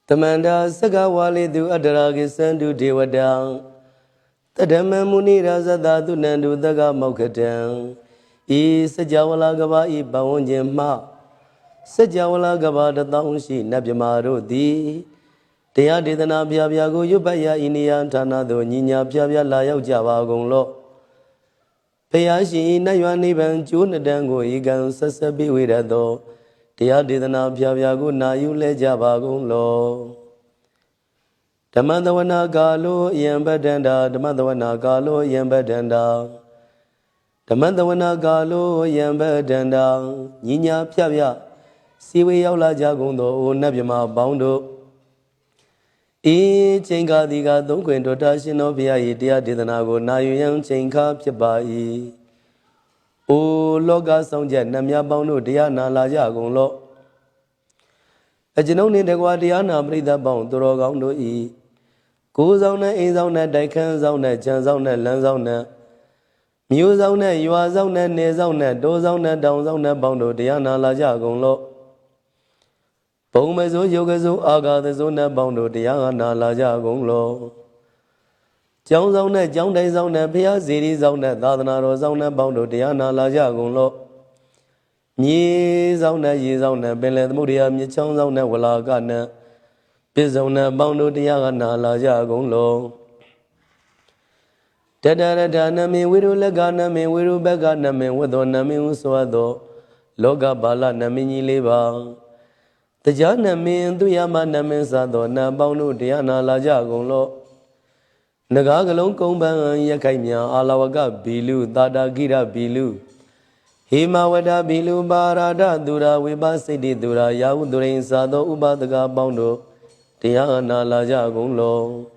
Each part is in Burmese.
Tamanda Sagawali du Adaragi Sandu Dewadang Tadama Muni Razada du Nandu Daga Mokadang E Sajawala Gaba E Bawonjim Ma Sajawala Gaba the Taunshi Nabjamaro di Tea Didana Biabiago Yubaya Inian Tanado Nina Biabia Layo Java Gonglo Payashi Nayani Ban Junadango Egan Sasabi Widado Tea Didana Biabiago Nayu Le Java Gonglo Damandawana Galo Yambadanda Damandawana Galo Yambadanda Damandawana Galo Yambadanda Nina Piabia Siwe Yaula Jagundo Nabima Boundo E Chenga Diga Dunquento Tashino Pia Idia Didanago Nayuyan Chenka Pibai O Loga Sonja Namia Bondo Diana La Jagunlo A Genoni de Guadiana Brida Bond Dorogando E Gozona Izona Dakan Zona Janzona Lanzona Musona Yuazona Nezona Dozona Downzona Bondo Diana La Jagunlo Pomezo Yogazo Aga the Zona Bondo Diana La Jagonglo Johnzona Jonday Zona Pia Ziri Zona Dadana Zona Bondo Diana La Jagonglo Ye Zona Yizona Belet Muria Michon Zona Walagana Bizona Bondo Diana La Jagonglo Tadara Nami Wiru Lagana me Wiru Bagana me Wadona me Uswado Loga Bala Namini Leva The Jana mean to Yamana Mensado, Nabono Diana La Jagolo Nagagalon Komban Yakaimia, Alawaga Bilu, Dada Gira Bilu Hima Wada Bilu Barada Dura, Wiba Sidi Dura, Yahudurin Sado, Ubadaga Bondo, Diana La Jagolo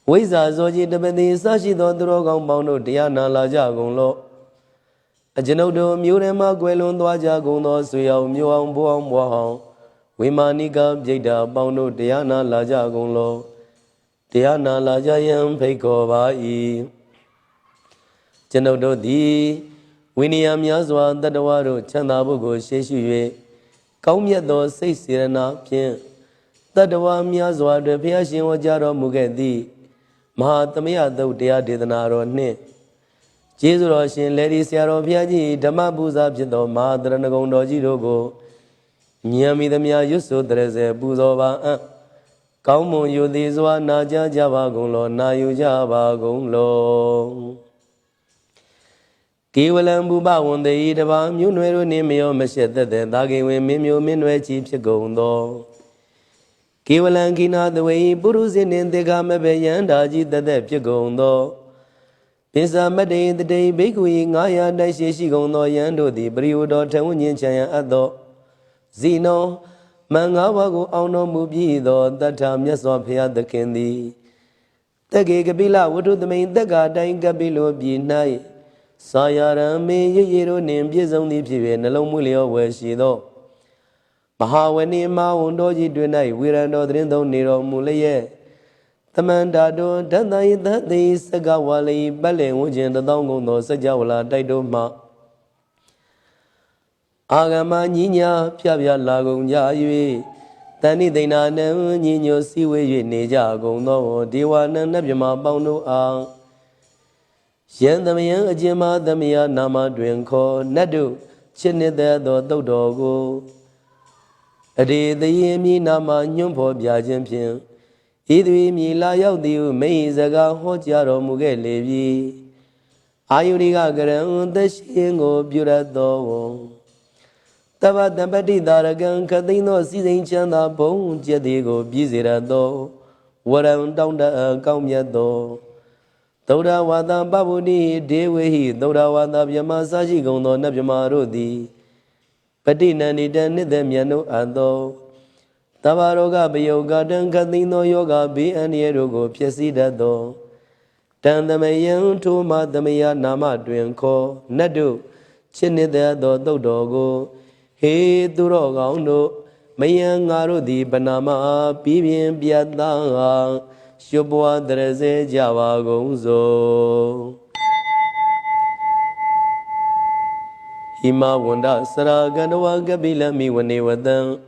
Wiza Zoji the Bedi Sashi Drogon Bondo, Diana La Jagolo A Genodo, Murema Guelon Dwajagono, Suya, Muam Buam Wahong. Wimaniga Jada Bondo Diana Laja Gonglo Diana Laja Yam Pekova E Genodo di Winiam Yazwa Dadawaro Chandabugo Sheshue Kaumyado Say Sirena Pien Dadawa Miazwa de Piashin Wajaro Mugedi Mahatamia do Dia Didanaro Ne Jezroshin Lady Siaro Piaji Damabuza Pido Madranagondo Jirogo Nyami the Mia Yusu Dreze Buzova Kaumo Yudizwa Naja Java Gonglo Nayu Java Gonglo Kiwalam Buba one the Idava Munero Nimio Machete the Dagi when Mimio Minwe Chips Gondo Kiwalankina the way Buruzin in the Gama Bayan Daji the Depia Gondo Pisa Made the day Big Wing Aya Dashi Gondo Yando the Briudo Tawunian Chaya Ado Zino Mangawago Auno Mubido, that time Yasopia the Kendi. The Gigabila would do the main the Gadain Gabilo be night. Sayara me yero name Bizon the Pive and Lomulio where she do. Mahaweni Maundo Jidunai, we ran no Drindo Nero Mulaye. The Mandado, Dana that day Sagawali, Bale, Ujin, the Dongo, no Sajawala, Daidoma. Agama Nina, Piavia Lago Yayu, Tani Dana, Nino, Siwe, Neja, no, Diwan, Nabima, Bono, Yendamia, Jima, Damia, Nama, Drinko, Nadu, Chinida, Dodogo. A day the Yemi Nama, Yumpo, Biajimpian. Idri Mila Yaudiu, Maizaga, Hotjaro, Muge Levi. Ayuriga, the Shingo, Burado. Tava Dambati Daragan, Cadino, Season Chanda, Bone, Jadigo, Bizirado, Waram down the Kaumiado. Toda Wada Babudi, Dewi, Doda Wada Yamasaji Gono, Nabimarodi. Patina Nidan, Nidemiano Ado. Tavaroga, Bioga, Cadino, Yoga, B and Yerogo, Piesidado. Tandamayan, Tuma, Damia, Nama, Drinko, Nadu, Chinida, Dodogo. He Durogando, Mayangaro di Banama, Pibian Biada, Shubwa Dreze Java Gonzo Hima Wanda Sara Ganawa Gabila Mi when they were done.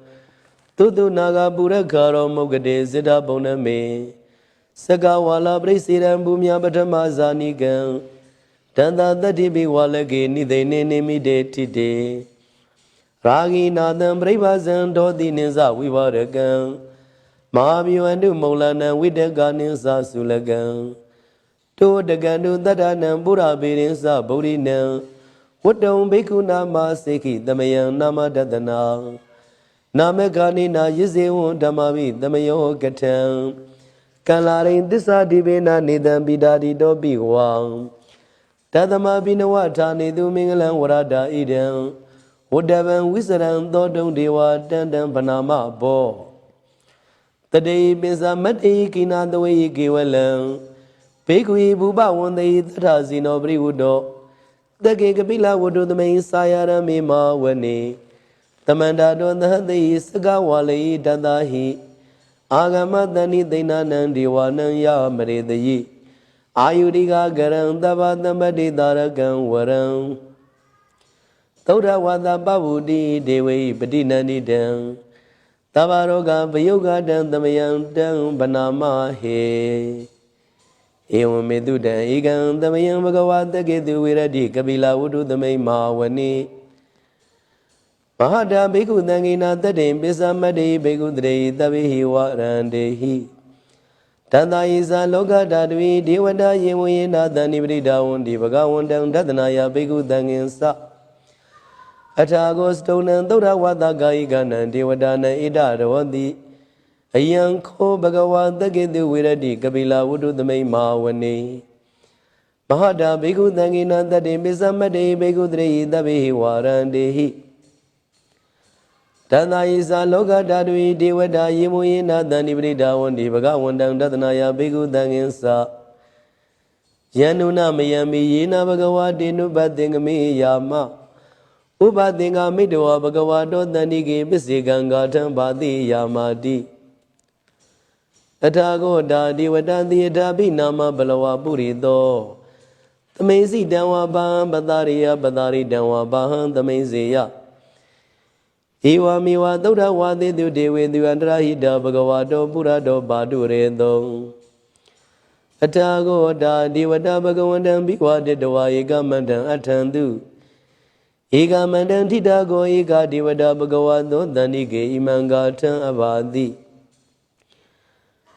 Tutu naga pura karo mogade zita boname. Saka wala presiram bumya batama zanigan. Tanda dati bi walage nide nene mide tide. Ragi nadam brevazan dodi ninza vivaragan. Mahabiyu andu maulana videga ninza sulagan. To dagandu dadanam pura birinsa bodhinam. Wadam bhikkhu nama seki damayan nama dadana. Namagani na yisewu damavi damayo gatam. Kalarin disa divina nidam bidadi do biwam. Tadama binawa tani du mingalan warada idam. Wadavan wisaran dodong dewa dandam panama bo. Today bisa mati kina the way giwalang. Pekui buba one day trazino briudo. The Gigabila would do the main sayara mima wani. Tamanda don the Hadi Sagawali Dadahi. Agamadani Dina Nandiwana Ya Mare the Yi. Ayudiga Garam Dabadamadi Daragan Waram. Toda Wada Babudi Dewi Badina Nidam. Tabaroga Bayoga Dan Damayan Dan Banama He. Ewa medu dan ikan damayang bagawata ketu wiradi kabila wudu damay mawani. Mahada bhikkhu dangina tadim pisamadi bhikkhu dre tabihi warandehi. Tanda isa loka dadvi diwada yemuyena dani bridawundi bagawundang dadanaya bhikkhu dangin sa. Atagos tonan dora wata gaikanan diwadana idarawandi. Ayang ko bagawata ketu wiradi kabila wudu damay mawani. Mahada bhikkhu dangina tadim pisamadi bhikkhu dre tabihi warandehi. Tanda isa loka dadvi diwada yemuyena dani bridawundi bagawundang dadanaya bhikkhu dangin sa. Yanuna mayami yena bagawati nubatingami yama. Ubatinga midwa bagawato daniki bisiganga tambati yamati. Atago da diwadanti adabi nama balawa purito. Tamesi danwa bahan batariya batari danwa bahan tamesiya. Iwa miwa dauda wadi du dewe du andrahida bagawato purato baduredo. Atago da diwada bagawandan bikwa dedawa ega mandan atandu. Ega mandan tidago ega diwada bagawato danike imangatan abadi.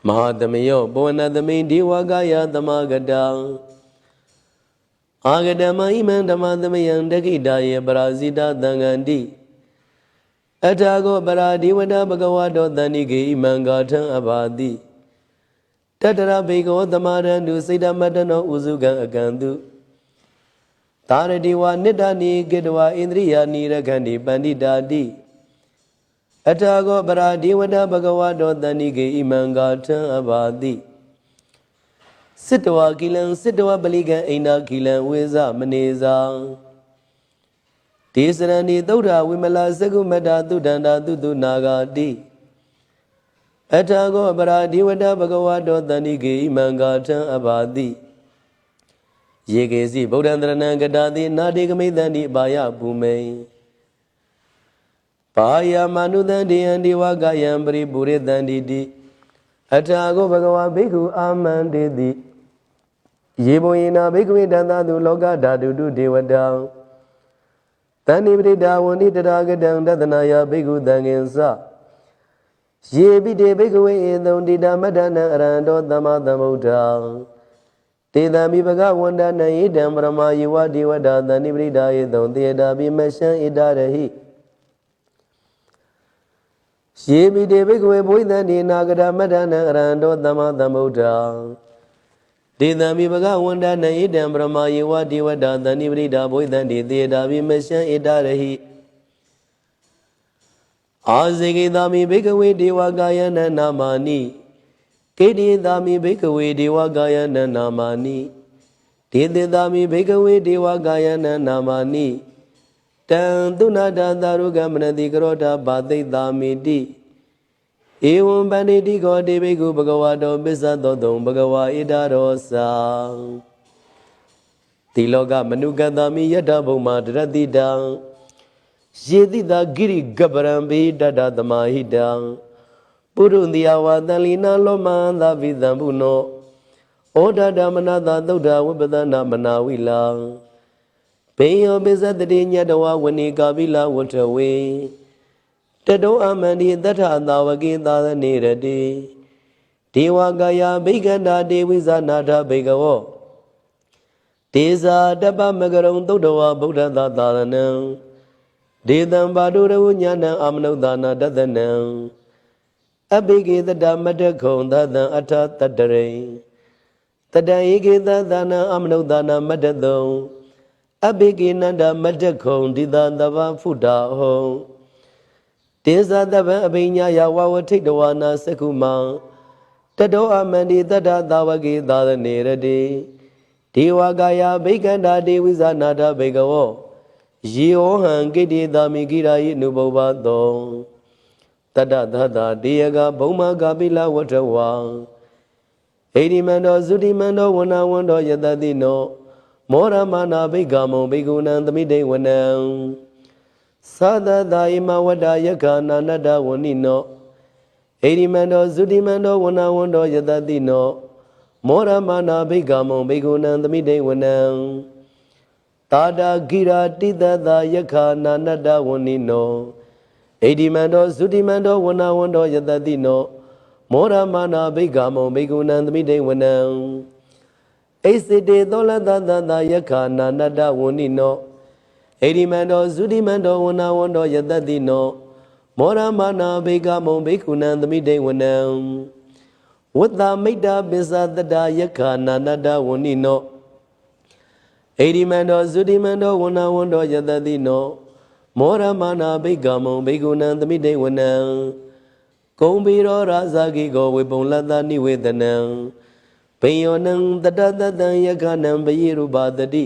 Mahadamayo Bovanadami Diwagaya Damagada Agadama Iman Damadamayan Dakidaya Barazida Dangandi Atago Baradiwada Bagawado Danige Imangatan Abadi Tatara Bego Damarandu Sida Madano Uzuga Agandu Taradiwa Nidani Gedwa Indriya Niragandi Bandidadi Atago Baradiwada Bagawado Danige Imangatan Abadi Sitwa Kilan Sitwa Baliga Aina Kilan Weza Maneza Tisarani Dauda Wimala Sagumada Dudanda Dudu Nagadi Atago Baradiwada Bagawado Danige Imangatan Abadi Yegezi Bodandrana Gadadi Nadigamidani Baya Bume Paya Manudandi and Diwagayam Bribure Dandidi Atago Bagawa Bigu Amandidi Yeboina Bigwi Dadu Loga Dadu Devada Tanibida Woni Dadagadang Dadanaya Bigu Danginsa Yebi de Bigwe Dondida Madana Rando Damadamota Tidami Baga Wanda Naidam Brahma Yuwa Diwada Danibrida Dondi Dabi Meshan Idarahi Yebi de Bigwe Boydani Nagada Madana Rando Damadamota Tidami Baga Wanda Naidam Brahma Yuwa Diwada Danibrida Boydani Dabi Meshan Idarahi Azigi Dami Bigwe Diwagayana Namani Kedi Dami Bigwe Diwagayana Namani Tidi Dami Bigwe Diwagayana Namani Tanduna Daruga Manadi Grota Badi Dami Di Ewan Bandidi Godi Bigu Bagawado Bizado Dom Bagawa Idarosa Tiloga Manuga Dami Yadabuma Dradida ယေတိတာဂိရိကပရံဘိတတသမာဟိတံပုရုတိယဝတန်လီနာလောမန္တဝိသံဘုနောဩဒဒမနတာသုဒ္ဓဝိပဒနာမနာဝိလံဘေယောပိစတတိညတဝဝဏိကာပိလဝထဝေတတောအမန္တိတထသာဝကေသာသနေရတိဒေဝကာယဘိက္ခန္တာဒေဝိဇာနာထဘိကဝောဒေဇာတပမကရုံသုဒ္ဓဝဗုဒ္ဓသာသာသနံဒေတံပါတုရဝညာဏအာမနုဿာနာတတနံအဘိကေတတမတခုံသတံအထတတရိတတံဧကေတသနံအာမနုဿာနာမတတုံအဘိကေနန္ဒမတခုံဒီတတဗဖုတာဟောတေဇာတဗံအဘိညာယဝဝထိတဝနာသကုမံတတောအမန္တိတတသာဝကေသာသနေရတိဒေဝကာယဘိက္ခန္တာဒေဝိဇာနာထဘိကဝောယေဟောဟံကိတိတာမိကိရာယိနုဘောဘသောတတသတ္တတေယကဘုံမကာပိလဝထဝံဟိရိမန္တောသုတိမန္တောဝနဝန္တောယတတိနောမောရမနာဘိက္ခမောဘိက္ခုနံသမိတေဝနံသတ္တသာယမဝတ္တယက္ခနာနတ္တဝဏိနောဟိရိမန္တောသုတိမန္တောဝနဝန္တောယတတိနောမောရမနာဘိက္ခမောဘိက္ခုနံသမိတေဝနံတာတာဂိရာတိတသာယက္ခနာနတ္တဝဏိနောဣတိမန္တောသုတိမန္တောဝနဝန္တောယတတိနောမောရမနာဘိက္ခမောဘိက္ခုနံသမိတေဝနံဣစိတေသောလတတသာယက္ခနာနတ္တဝဏိနောဣတိမန္တောသုတိမန္တောဝနဝန္တောယတတိနောမောရမနာဘိက္ခမောဘိက္ခုနံသမိတေဝနံဝတ္တမိတ္တပစ္စတတယက္ခနာနတ္တဝဏိနောဣတိမန္တောသုတိမန္တောဝနဝန္တောယတတိနောမောရမနာဘိက္ခမောဘိက္ခုနံသမိတေဝနံကုံဘီရောရာဇဂိကောဝေပုံလတ္တနိဝေဒနံဘိယောနံတတတတံယက္ခနံဘယေရုပါတတိ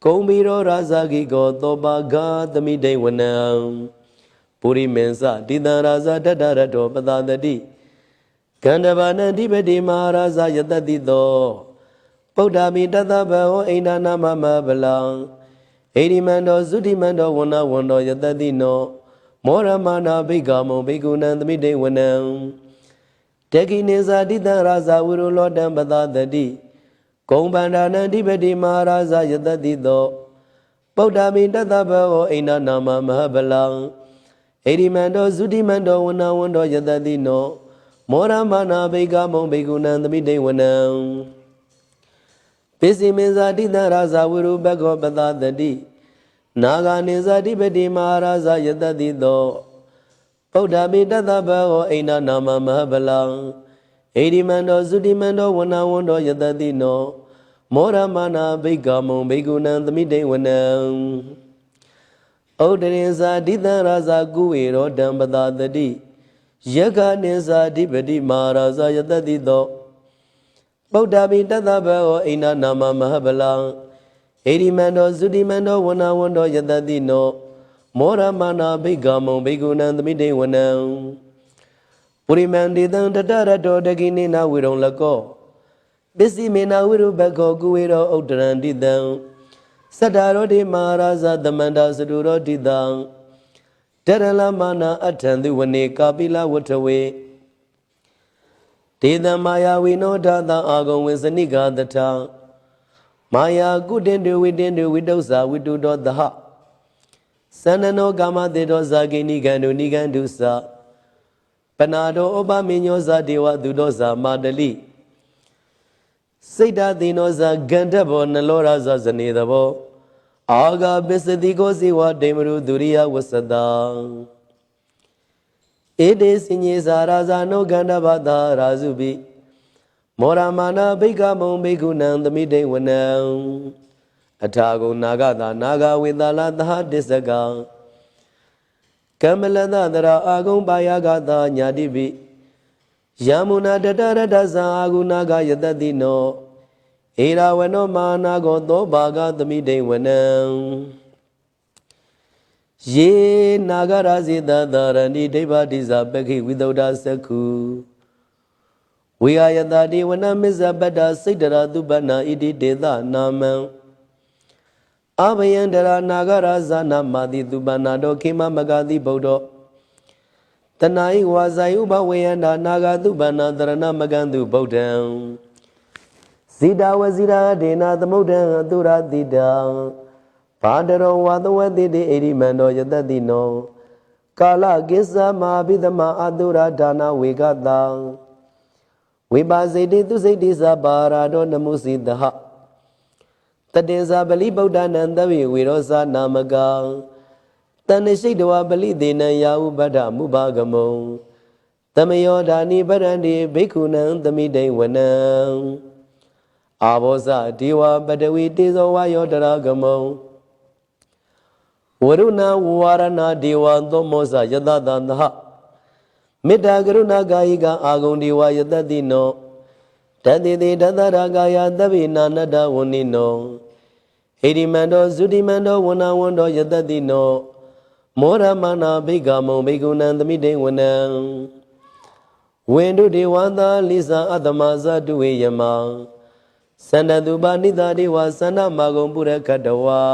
ကုံဘီရောရာဇဂိကောသောပါဂာသမိတေဝနံပုရိမေသတိတံရာဇတတရတောပတတတိကန္တဗနံဓိပတိမဟာရာဇယတတိသောပုဒ္ဓမိတတဗဟောအိန္ဒနာမမဗလံဣရိမန္တောသုတိမန္တောဝနဝန္တောယတတိနောမောရမနာဘိက္ခမောဘိက္ခုနံသမိတေဝနံတကိနေဇာတိတံရာဇဝိရုလောတံပတတတိကုံဗန္ဒာနံဓိပတိမဟာရာဇယတတိသောပုဒ္ဓမိတတဗဟောအိန္ဒနာမမဗလံဣရိမန္တောသုတိမန္တောဝနဝန္တောယတတိနောမောရမနာဘိက္ခမောဘိက္ခုနံသမိတေဝနံပိစိမေဇာတိတံရာဇဝိရုဘခောပတတတိနာဂာနေဇာတိပတိမဟာရာဇယတတိသောပုဒ္ဓမိတတဗဟောအိန္ဒနာမမဟဗလံဣရိမန္တောသုတိမန္တောဝနဝန္တောယတတိနောမောရမနာဘိက္ခမောဘိက္ခုနံသမိတေဝနံဩဒရိဇာတိတံရာဇကုဝေရောတံပတတတိယက္ခနိဇာတိပတိမဟာရာဇယတတိသောပုဒ္ဓမိတတဗဟောအိန္ဒနာမမဟဗလံဣရိမန္တောသုတိမန္တောဝနဝန္တောယတတိနောမောရမနာဘိက္ခမောဘိက္ခုနံသမိတေဝနံပုရိမန္တိတံတတရတောတကိနေနဝိရုံလကောပစ္စည်းမေနဝိရုဘခောကုဝေရောဥဒ္ဒရံတိတံသတ္တရောတိမဟာရာဇသမန္တာစတုရောတိတံတရလမနာအထံသူဝနေကာပိလဝထဝေဒေသမာယာဝိနောထသအာဂုံဝေစနိဂာတထမာယာကုတင်တုဝိတင်တုဝိတုဇာဝိတုတောသဟသန္နနောကာမတေတောဇာကိနိကန္တုနိကန္တုသပနာတောဥပမညောဇာဒေဝသူတောဇာမာတလိစိတ်တသိနောဇာဂန္ဓဘောနလောရဇာဇနေတဘောအာဂါပစ္စတိကိုဇိဝဒိမရုဒုရိယဝဆတံဧတေစညေဇာရာဇာနောဂန္ဓဘသာရာဇုပိမောရမနာဘိက္ခမုံဘိက္ခုနံသမိတေဝနံအထာဂုနာဂတာနာဂဝေသလာသဟတစ္စကံကမ္မလတတရာအာဂုံပါယဂတာညာတိပိယမုနာတတရတဇာအာဂုနာဂယတတိနောဧရာဝနောမာနာကောသောဘာဂသမိတေဝနံယေနာဂရာဇိတတရဏိဒိဗ္ဗတိဇာပခိဝိသုဒ္ဓသက္ခုဝိဟာယတတိဝနမစ္ဆပတ္တစိတ်တရာသူပ္ပနာဣတိတေသနာမံ အာဘယံတရာနာဂရာဇာနာမာတိသူပနာတော်ခေမမဂတိဗုဒ္ဓတဏှာဤဝါဇာယုဘဝေယန္တာနာဂတုပနာတရဏမကံသူဗုဒ္ဓံဇိတာဝဇိရာဒေနာသမုဒ္ဒံအတုရတိတံဘာတရောဝါသဝတိတိဣရိမန္တောယတတိနောကာလကိစ္စမအဘိဓမ္မာအတုရဒါနဝေကတံဝိပါစိတိသူစိတိသပါရာတောနမုစီတဟတတေဇာပလိဗုဒ္ဓနံသဗ္ဗေဝေရောဇာနာမကံတဏ္ဍရှိတဝပလိသေနံယာဟုဗဒ္ဓမုဘာဂမုံသမယောဓာနိပရန္တိဘိက္ခုနံသမိတိဝနံအာဘောဇဒေဝပတဝီတေဇောဝါယောတရာဂမုံဝရုဏဝဝရဏဒေဝသောမောဇယတတန္တဟမေတ္တာကရုဏာကာယိကအာဂုံဒေဝယတတိနောတတိတိတတရာကာယသဗ္ဗေနာနတ္တဝဏိနောဟိရိမန္တောဇုတိမန္တောဝဏဝန္တောယတတိနောမောရမနာဘိက္ခမုံဘိက္ခုနံသမိတေဝနံဝေန္ဒုဒေဝသာလိဇာအတ္တမဇတုဝေယမံသန္တတုပါဏိတာဒေဝသန္နမာဂုံပုရခတ္တဝံ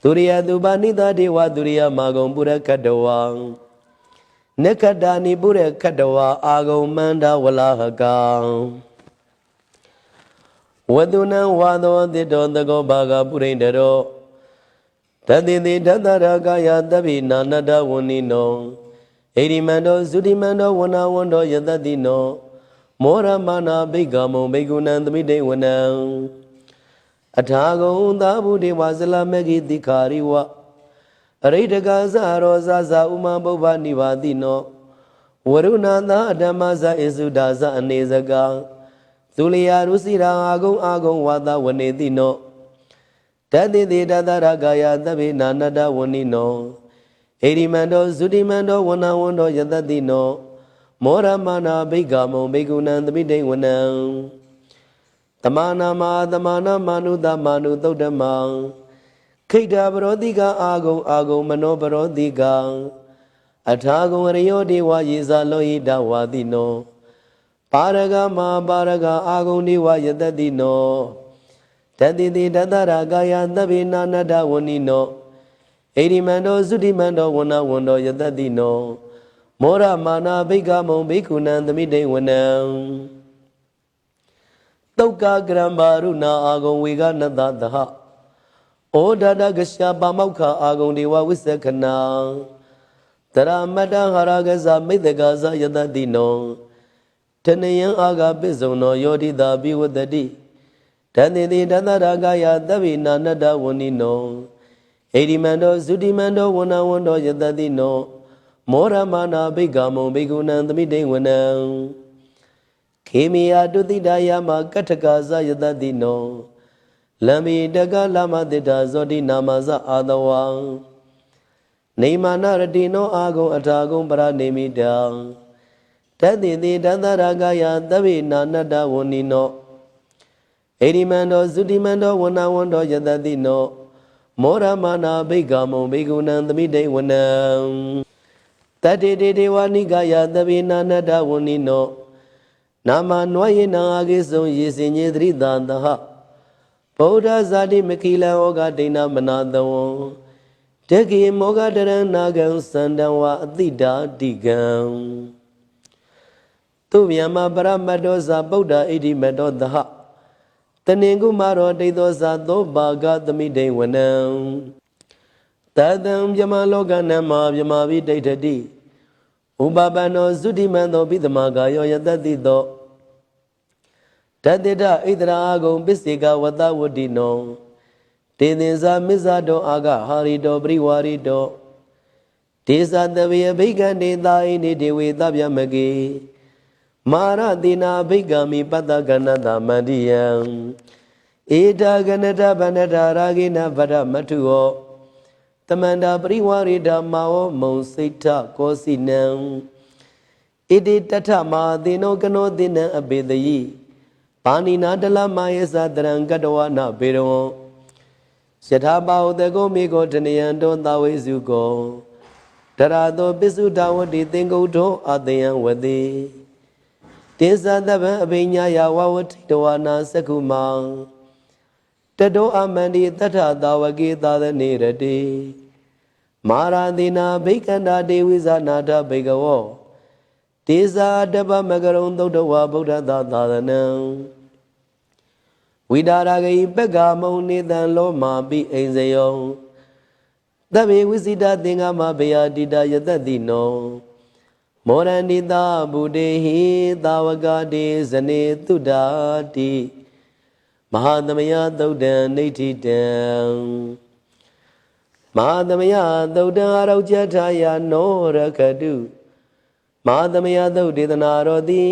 ဒုရိယတုပါဏိတာဒေဝဒုရိယမာဂုံပုရခတ္တဝံနက္ခတ္တာနိပုရခတ္တဝါအာဂုံမန္တဝလာဟကံဝတုနံဝါသောတိတောတကောဘာဂပုရိန္ဒရောတတိတိတတရကာယသဗ္ဗိနာနတ္တဝဏိနောဣရိမန္တောဇုတိမန္တောဝဏဝန္တောယတတိနောမောရမနာဘိက္ခမုံဘိက္ခုနံသမိတေဝနံအထာဂုံသာဘုဒေဝဇလမေဂိတိခာရိဝအရိတကဇရောဇဇဥမပုဗ္ဗနိဗာတိနောဝရုဏသာဓမ္မဇဣစုဒါဇအနေဇကံသုလျာရုစီရာအာဂုံဝါသဝနေတိနောတတိတိတတရကာယသဗ္ဗေနာနတ္တဝဏိနောဣရိမန္တောဇုတိမန္တောဝဏဝန္တောယတတိနောမောရမနာဘိက္ခမုံဘိက္ခုနံသမိတေဝနံတမနာမာနုတမာနုသုတ်တမံခိတ္တပရောတိကအာဂုံမနောပရောတိကအထာဂုံရယောဒေဝယေဇာလောဟိတဝါတိနောပါရဂမပါရဂအာဂုံဒေဝယတတိနောတတိတိတတရကာယသဗ္ဗေနာနတ္တဝဏိနောဣရိမန္တောဇုတိမန္တောဝဏဝန္တောယတတိနောမောရမာနာဘိက္ခမုံဘိက္ခုနံသမိတေဝနံသုတ်ကကရံဘာရုဏအာဂုံဝေကနတသဟဩဒဒကရှာပါမောက္ခအာဂုံဒေဝဝိသခဏံတရမတ္တဟာရကဇမိတ္တကဇယတတိနောတနယံအာဂပိစုံနောယောတိတာပိဝတ္တိတတိတိတတရကာယသဗ္ဗေနာနတ္တဝဏိနောဣရိမန္တောဇုတိမန္တောဝဏဝန္တောယတတိနောမောရမနာဘိက္ခမုံဘိက္ခုနံသမိတေဝနံခေမိယတုတိတယမကထကာဇယတတိနောလမ္မိတကလမတိတာဇောတိနာမဇအာတဝံနေမာနရတိနောအာဂုံအထာဂုံပရနေမိတံတတိတိတတရကာယသဗ္ဗေနာနတ္တဝဏိနောဣရိမန္တောဇုတိမန္တောဝဏဝန္တောယတတိနောမောရမနာဘိက္ခမုံဘိက္ခုနံသမိတေဝနံတတိတေဒေဝနိကာယသဗ္ဗေနာနတ္တဝဏိနောနာမနွားယေနံအာဂိဆုံယေစင်ညေသရိတံတဟဗုဒ္ဓဇာတိမခိလံဩဃဒိဏမနာတဝံတကိမောဃတရဏနာဂံသန္တံဝအတိတာတိကံသူဗျမပရမတ္တောဇာဗုဒ္ဓဣတိမတ္တောတဟတနင်္ကုမာရောဒိသောဇာသောဘာဂသမိတေဝနံတတံမြမလောကနမမြမဝိဒိဋ္ဌတိဥပပန္နောဇုတိမံသောပိသမကာယောယတတိသောတတိတဣတရာအာဂုံပစ္စေကဝတဝတိနောတေသင်္ဇာမစ္ဆာတောအာဂဟာရိတောပရိဝါရိတောဒေသတဝေယဘိက္ခန္တေသာဣနိဒေဝေသဗျမကေမာရတိနာဘိက္ခမိပတ္တကဏတမန္တိယံဧတာကဏတဗန္နတာရာဂိနဗဒမထုဟောတမန္တာပရိဝါရိတာမာဝမုံစိတ်ထကောစီနံဣတိတထမာသေနောကနောသေနံအပေတယိပါဏိနာတလမာယေသတရံကတဝနာဘေရောယထာပါဟုတကောမေကောတနယံတောသဝေစုကောတရာသောပစ္စုဒဝတိသင်္ကုဋ္ဌောအတယံဝတိတေဇာတဗံအဘိညာယဝဝထိတဝနာသက္ခုမံတ တောအမန္တိတထသာဝကေသာသနေရတိမာရာတိနာဘိက္ခန္တာဒေဝိဇာနာထဘိကဝောတေဇာတပမကရုံသုတ်တဝဗုဒ္ဓသာသာသနံဝိဒါရဂိပက္ခမုံနေတံလောမာပိအိမ်စယောသဗ္ဗေဝိစိတသင်္ဃမဘေယတိတယတတိနောမောရဏိတာဗုဒေဟိသာဝကတိဇနေတုဒ္ဓာတိမဟာသမယသုတ်တံနေဋ္ဌိတံမဟာသမယသုတ်တံအရောကျထာယနောရခတုမဟာသမယသုတ်ဒေသနာတော်သည်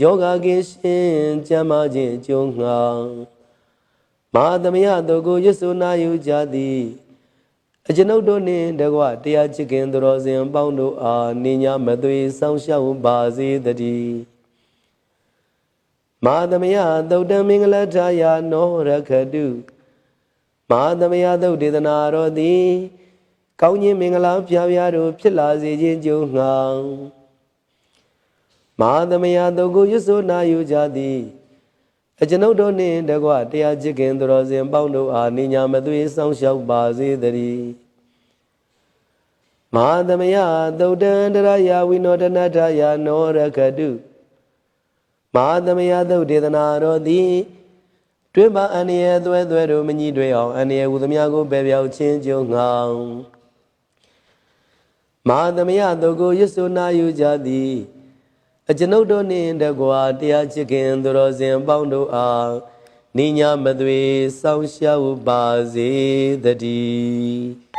ယောဂကိရှင်ကျမ်းမာခြင်းအကျိုးငှာမဟာသမယသုတ်ကိုရွတ်ဆိုနာယူကြသည်အကျွန်ုပ်တို့နှင့်တကွတရားချစ်ခင်သူတော်စင်ပေါင်းတို့အားနိညာမသွေဆောင်ရှောက်ပါစေတည်းမဟာသမယသုတ်တံမင်္ဂလထာယနောရခတုမဟာသမယသုတ်ဒေသနာတော်သည်ကောင်းခြင်းမင်္ဂလာပြားပြားတို့ဖြစ်လာစေခြင်းကြုံငှာမဟာသမယသုတ်ကိုရွတ်ဆိုနာယူကြသည်အကျွန်ုပ်တို့နှင့်တကွတရားချစ်ခင်သူတော်စင်ပေါင်းတို့အားနိညာမသွေဆောင်ရှောက်ပါစေတည်းမဟာသမယသုတ်တံတရယဝိနောဒနာထာယနောရခတုမဟာသမယသုတ်ဒေသနာတော်သည်တွင်ပါအန္တရာယ်သွဲတို့မညှိတွေ့အောင်အန္တရာယ်ဟူသမျှကိုပယ်ပြောက်ခြင်းကြုံငှာမဟာသမယသုတ်ကိုရွတ်ဆိုနာယူကြသည်အကျွန်ုပ်တို့နှင့်တကွာတရားချစ်ခင်သူတော်စင်ပေါင်းတို့အားနိညာမသွေဆောင်ရှောက်ပါစေတည်း